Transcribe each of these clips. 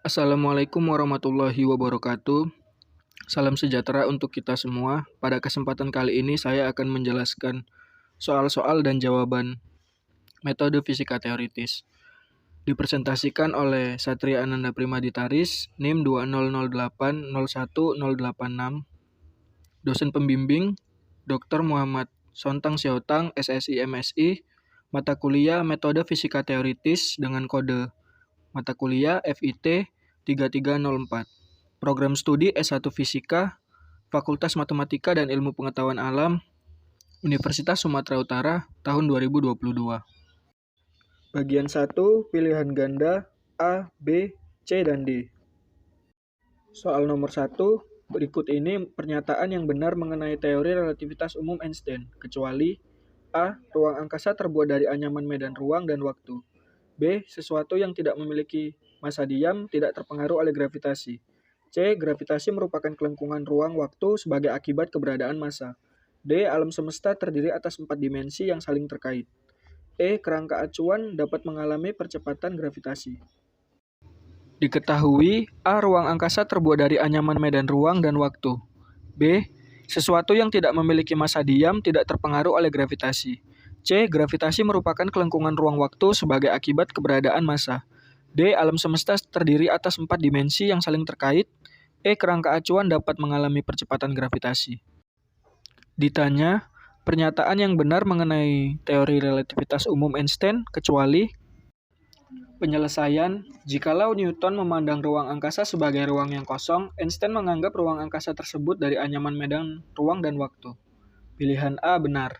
Assalamualaikum warahmatullahi wabarakatuh. Salam sejahtera untuk kita semua. Pada kesempatan kali ini saya akan menjelaskan soal-soal dan jawaban metode fisika teoritis. Dipresentasikan oleh Satria Ananda Primaditaris, NIM 2008011086, dosen pembimbing Dr. Muhammad Sontang Siotang, SSI MSI, mata kuliah metode fisika teoritis dengan kode mata kuliah FIT 3304. Program studi S1 Fisika, Fakultas Matematika dan Ilmu Pengetahuan Alam, Universitas Sumatera Utara, tahun 2022. Bagian 1, pilihan ganda A, B, C, dan D. Soal nomor 1, berikut ini pernyataan yang benar mengenai teori relativitas umum Einstein, kecuali A, ruang angkasa terbuat dari anyaman medan ruang dan waktu. B, sesuatu yang tidak memiliki massa diam tidak terpengaruh oleh gravitasi. C, gravitasi merupakan kelengkungan ruang-waktu sebagai akibat keberadaan massa. D, alam semesta terdiri atas 4 dimensi yang saling terkait. E, kerangka acuan dapat mengalami percepatan gravitasi. Diketahui, A, ruang angkasa terbuat dari anyaman medan ruang dan waktu. B, sesuatu yang tidak memiliki massa diam tidak terpengaruh oleh gravitasi. C, gravitasi merupakan kelengkungan ruang-waktu sebagai akibat keberadaan massa. D, alam semesta terdiri atas 4 dimensi yang saling terkait. E, kerangka acuan dapat mengalami percepatan gravitasi. Ditanya, pernyataan yang benar mengenai teori relativitas umum Einstein, kecuali penyelesaian. Jikalau Newton memandang ruang angkasa sebagai ruang yang kosong, Einstein menganggap ruang angkasa tersebut dari anyaman medan ruang dan waktu. Pilihan A benar.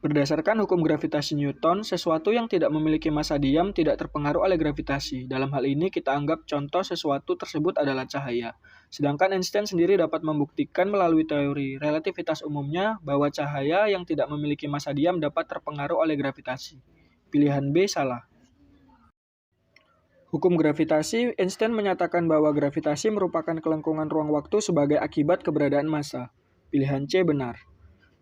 Berdasarkan hukum gravitasi Newton, sesuatu yang tidak memiliki massa diam tidak terpengaruh oleh gravitasi. Dalam hal ini, kita anggap contoh sesuatu tersebut adalah cahaya. Sedangkan Einstein sendiri dapat membuktikan melalui teori relativitas umumnya bahwa cahaya yang tidak memiliki massa diam dapat terpengaruh oleh gravitasi. Pilihan B salah. Hukum gravitasi, Einstein menyatakan bahwa gravitasi merupakan kelengkungan ruang-waktu sebagai akibat keberadaan massa. Pilihan C benar.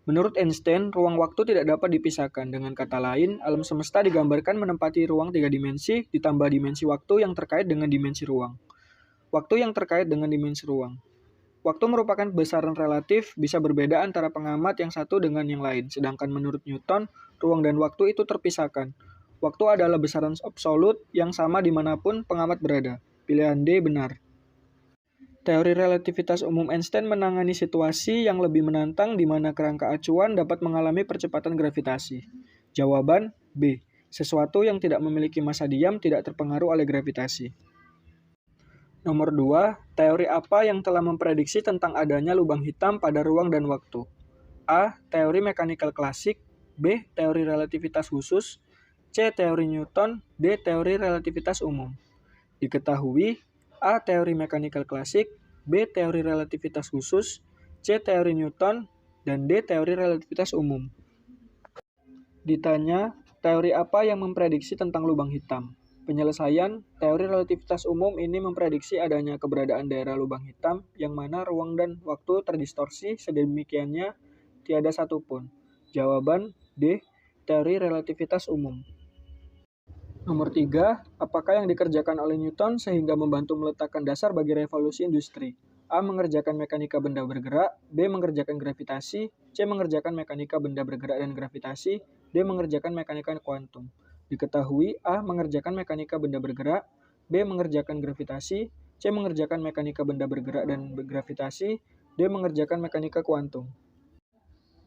Menurut Einstein, ruang waktu tidak dapat dipisahkan. Dengan kata lain, alam semesta digambarkan menempati ruang 3 dimensi ditambah dimensi waktu yang terkait dengan dimensi ruang. Waktu yang terkait dengan dimensi ruang. Waktu merupakan besaran relatif, bisa berbeda antara pengamat yang satu dengan yang lain. Sedangkan menurut Newton, ruang dan waktu itu terpisahkan. Waktu adalah besaran absolut yang sama dimanapun pengamat berada. Pilihan D benar. Teori relativitas umum Einstein menangani situasi yang lebih menantang di mana kerangka acuan dapat mengalami percepatan gravitasi. Jawaban B. Sesuatu yang tidak memiliki massa diam tidak terpengaruh oleh gravitasi. Nomor 2. Teori apa yang telah memprediksi tentang adanya lubang hitam pada ruang dan waktu? A. Teori mekanikal klasik. B. Teori relativitas khusus. C. Teori Newton. D. Teori relativitas umum. Diketahui, A. Teori mekanikal klasik, B. Teori relativitas khusus, C. Teori Newton, dan D. Teori relativitas umum. Ditanya, teori apa yang memprediksi tentang lubang hitam? Penyelesaian, teori relativitas umum ini memprediksi adanya keberadaan daerah lubang hitam yang mana ruang dan waktu terdistorsi sedemikiannya tiada satupun. Jawaban D. Teori relativitas umum. Nomor 3, apakah yang dikerjakan oleh Newton sehingga membantu meletakkan dasar bagi revolusi industri? A. Mengerjakan mekanika benda bergerak, B. Mengerjakan gravitasi, C. Mengerjakan mekanika benda bergerak dan gravitasi, D. Mengerjakan mekanika kuantum. Diketahui, A. Mengerjakan mekanika benda bergerak, B. Mengerjakan gravitasi, C. Mengerjakan mekanika benda bergerak dan gravitasi, D. Mengerjakan mekanika kuantum.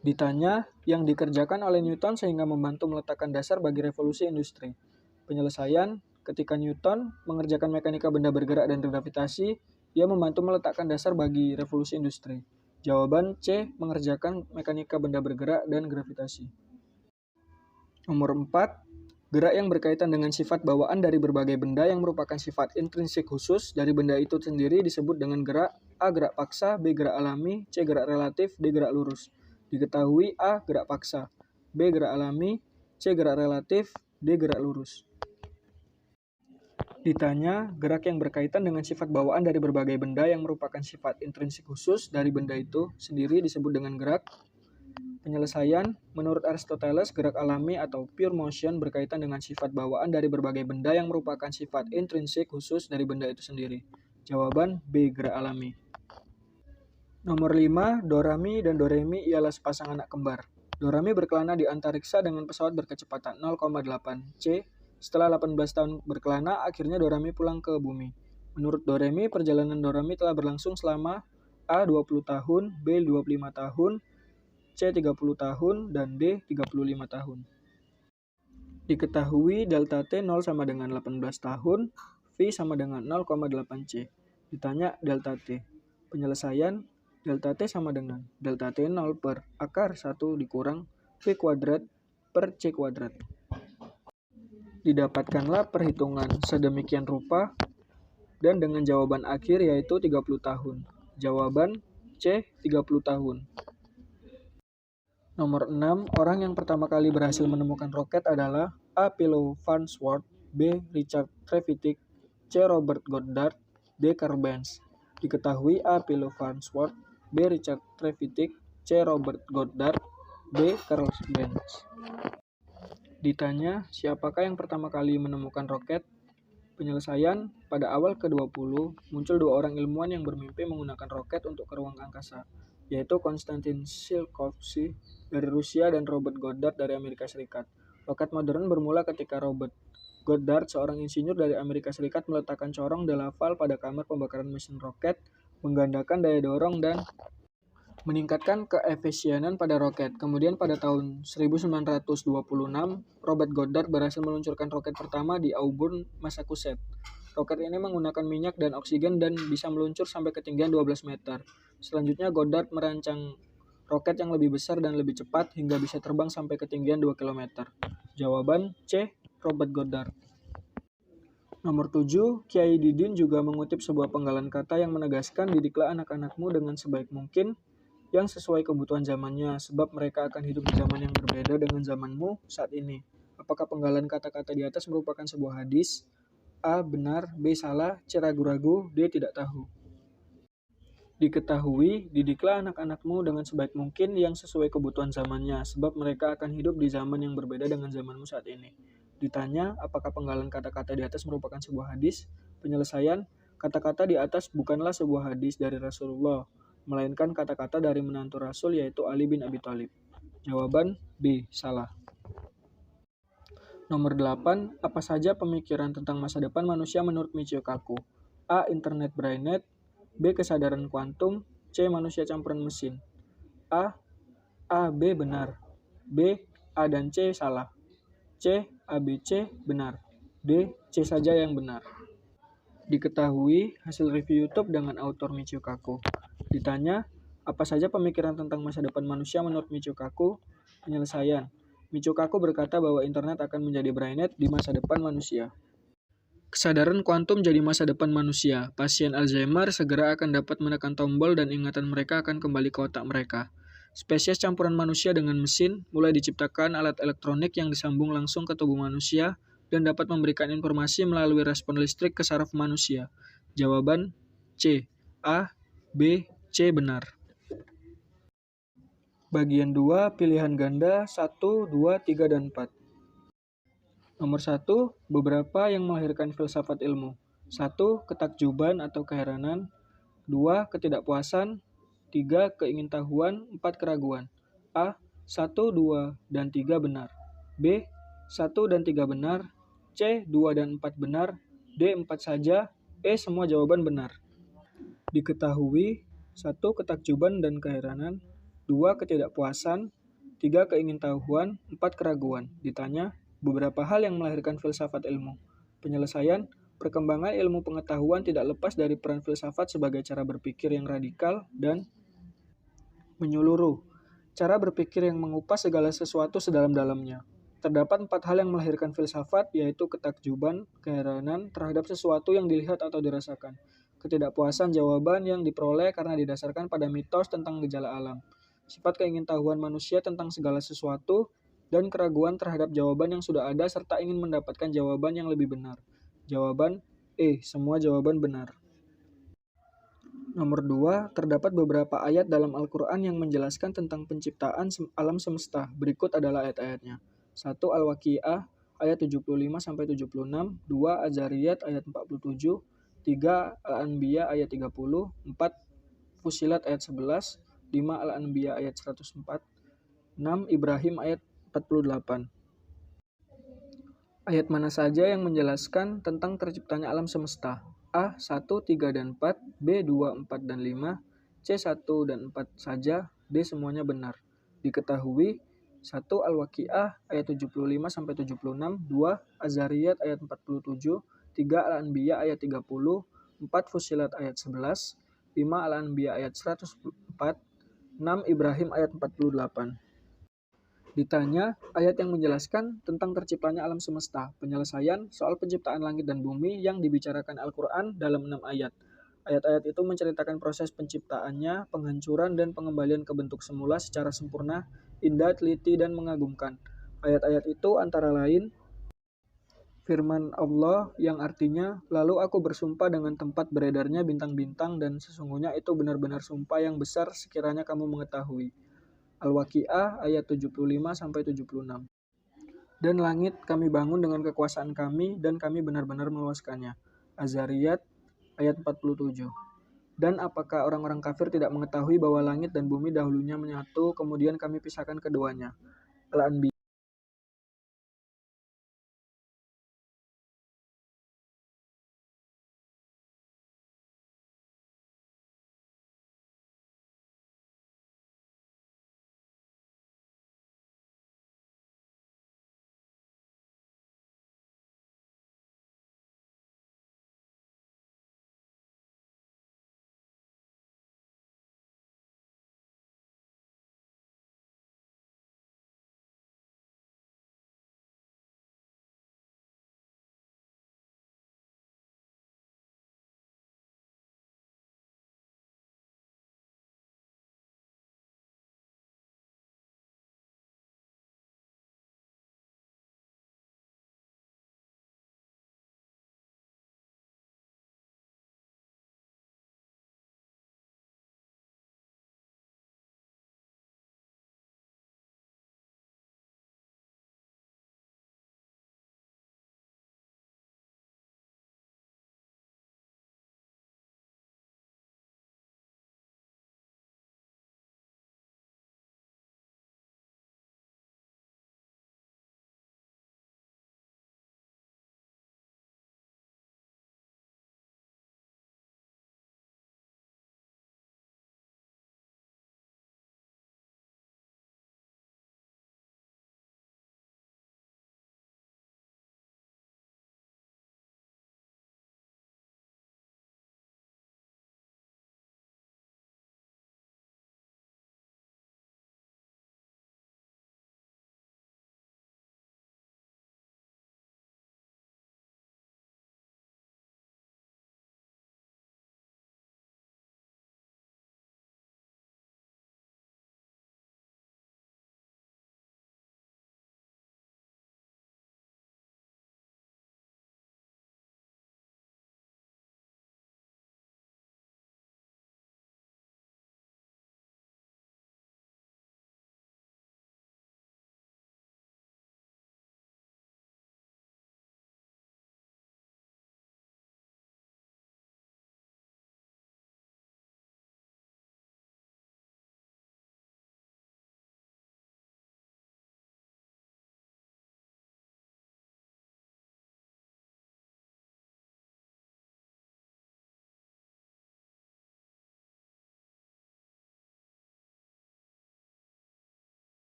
Ditanya, yang dikerjakan oleh Newton sehingga membantu meletakkan dasar bagi revolusi industri. Penyelesaian, ketika Newton mengerjakan mekanika benda bergerak dan gravitasi, ia membantu meletakkan dasar bagi revolusi industri. Jawaban C, mengerjakan mekanika benda bergerak dan gravitasi. Nomor 4, gerak yang berkaitan dengan sifat bawaan dari berbagai benda yang merupakan sifat intrinsik khusus dari benda itu sendiri disebut dengan gerak. A. Gerak paksa, B. Gerak alami, C. Gerak relatif, D. Gerak lurus. Diketahui, A. Gerak paksa, B. Gerak alami, C. Gerak relatif, D. Gerak lurus. Ditanya, gerak yang berkaitan dengan sifat bawaan dari berbagai benda yang merupakan sifat intrinsik khusus dari benda itu sendiri disebut dengan gerak. Penyelesaian, menurut Aristoteles, gerak alami atau pure motion berkaitan dengan sifat bawaan dari berbagai benda yang merupakan sifat intrinsik khusus dari benda itu sendiri. Jawaban B. Gerak alami. Nomor 5, Dorami dan Doremi ialah sepasang anak kembar. Dorami berkelana di antariksa dengan pesawat berkecepatan 0,8 C. Setelah 18 tahun berkelana, akhirnya Dorami pulang ke bumi. Menurut Doremi, perjalanan Dorami telah berlangsung selama A. 20 tahun, B. 25 tahun, C. 30 tahun, dan D. 35 tahun. Diketahui delta T 0 sama dengan 18 tahun, V sama dengan 0,8 C. Ditanya delta T. Penyelesaian, delta T sama dengan delta T 0 per akar 1 dikurang V kuadrat per C kuadrat. Didapatkanlah perhitungan sedemikian rupa dan dengan jawaban akhir yaitu 30 tahun. Jawaban C. 30 tahun. Nomor 6, orang yang pertama kali berhasil menemukan roket adalah A. Philo Farnsworth, B. Richard Trevithick, C. Robert Goddard, D. Carl Benz. Diketahui A. Philo Farnsworth, B. Richard Trevithick, C. Robert Goddard, D. Carl Benz. Ditanya, siapakah yang pertama kali menemukan roket? Penyelesaian, pada awal ke-20, muncul dua orang ilmuwan yang bermimpi menggunakan roket untuk ke ruang angkasa, yaitu Konstantin Tsiolkovsky dari Rusia dan Robert Goddard dari Amerika Serikat. Roket modern bermula ketika Robert Goddard, seorang insinyur dari Amerika Serikat, meletakkan corong Delaval pada kamar pembakaran mesin roket, menggandakan daya dorong dan meningkatkan keefisienan pada roket. Kemudian pada tahun 1926, Robert Goddard berhasil meluncurkan roket pertama di Auburn, Massachusetts. Roket ini menggunakan minyak dan oksigen dan bisa meluncur sampai ketinggian 12 meter. Selanjutnya Goddard merancang roket yang lebih besar dan lebih cepat hingga bisa terbang sampai ketinggian 2 km. Jawaban C. Robert Goddard. Nomor 7, Kiai Didin juga mengutip sebuah penggalan kata yang menegaskan didiklah anak-anakmu dengan sebaik mungkin yang sesuai kebutuhan zamannya, sebab mereka akan hidup di zaman yang berbeda dengan zamanmu saat ini. Apakah penggalan kata-kata di atas merupakan sebuah hadis? A. Benar, B. Salah, C. Ragu-ragu, D. Tidak tahu. Diketahui, didiklah anak-anakmu dengan sebaik mungkin yang sesuai kebutuhan zamannya, sebab mereka akan hidup di zaman yang berbeda dengan zamanmu saat ini. Ditanya, apakah penggalan kata-kata di atas merupakan sebuah hadis? Penyelesaian, kata-kata di atas bukanlah sebuah hadis dari Rasulullah, melainkan kata-kata dari menantu Rasul yaitu Ali bin Abi Thalib. Jawaban B. Salah. Nomor 8, apa saja pemikiran tentang masa depan manusia menurut Michio Kaku? A. Internet Brainet, B. Kesadaran kuantum, C. Manusia campuran mesin. A. B. Benar, B. A dan C salah, C. A, B, C benar, D. C saja yang benar. Diketahui hasil review YouTube dengan autor Michio Kaku. Ditanya, apa saja pemikiran tentang masa depan manusia menurut Michio Kaku? Penyelesaian, Michio Kaku berkata bahwa internet akan menjadi brainet di masa depan manusia. Kesadaran kuantum jadi masa depan manusia. Pasien Alzheimer segera akan dapat menekan tombol dan ingatan mereka akan kembali ke otak mereka. Spesies campuran manusia dengan mesin mulai diciptakan alat elektronik yang disambung langsung ke tubuh manusia dan dapat memberikan informasi melalui respon listrik ke saraf manusia. Jawaban C. A, B, C benar. Bagian 2, pilihan ganda 1, 2, 3, dan 4. Nomor 1, beberapa yang melahirkan filsafat ilmu. 1, ketakjuban atau keheranan. 2, ketidakpuasan. 3, keingintahuan. 4, keraguan. A, 1, 2, dan 3 benar. B, 1 dan 3 benar. C, 2 dan 4 benar. D, 4 saja. E, semua jawaban benar. Diketahui 1, ketakjuban dan keheranan. 2, ketidakpuasan. 3, keingintahuan. 4, keraguan. Ditanya, beberapa hal yang melahirkan filsafat ilmu. Penyelesaian, perkembangan ilmu pengetahuan tidak lepas dari peran filsafat sebagai cara berpikir yang radikal dan menyeluruh. Cara berpikir yang mengupas segala sesuatu sedalam-dalamnya. Terdapat 4 hal yang melahirkan filsafat, yaitu ketakjuban, keheranan terhadap sesuatu yang dilihat atau dirasakan. Ketidakpuasan jawaban yang diperoleh karena didasarkan pada mitos tentang gejala alam. Sifat keingintahuan manusia tentang segala sesuatu, dan keraguan terhadap jawaban yang sudah ada serta ingin mendapatkan jawaban yang lebih benar. Jawaban E, semua jawaban benar. Nomor 2, terdapat beberapa ayat dalam Al-Quran yang menjelaskan tentang penciptaan alam semesta. Berikut adalah ayat-ayatnya. 1. Al-Waqiah ayat 75-76, 2. Az-Zariyat ayat 47, 3. Al-Anbiya ayat 30, 4. Fussilat ayat 11, 5. Al-Anbiya ayat 104, 6. Ibrahim ayat 48. Ayat mana saja yang menjelaskan tentang terciptanya alam semesta? A. 1, 3, dan 4, B. 2, 4, dan 5, C. 1 dan 4 saja, D. semuanya benar. Diketahui 1. Al-Waqiah ayat 75-76, 2. Az-Zariyat ayat 47, 3. Al-Anbiya ayat 30, 4. Fussilat ayat 11, 5. Al-Anbiya ayat 104, 6. Ibrahim ayat 48. Ditanya ayat yang menjelaskan tentang terciptanya alam semesta. Penyelesaian soal penciptaan langit dan bumi yang dibicarakan Al-Quran dalam 6 ayat. Ayat-ayat itu menceritakan proses penciptaannya, penghancuran, dan pengembalian ke bentuk semula secara sempurna, indah, teliti, dan mengagumkan. Ayat-ayat itu antara lain firman Allah yang artinya, lalu aku bersumpah dengan tempat beredarnya bintang-bintang dan sesungguhnya itu benar-benar sumpah yang besar sekiranya kamu mengetahui. Al-Waqiah ayat 75-76. Dan langit kami bangun dengan kekuasaan kami dan kami benar-benar meluaskannya. Az-Zariyat ayat 47. Dan apakah orang-orang kafir tidak mengetahui bahwa langit dan bumi dahulunya menyatu, kemudian kami pisahkan keduanya. Al-Anbiya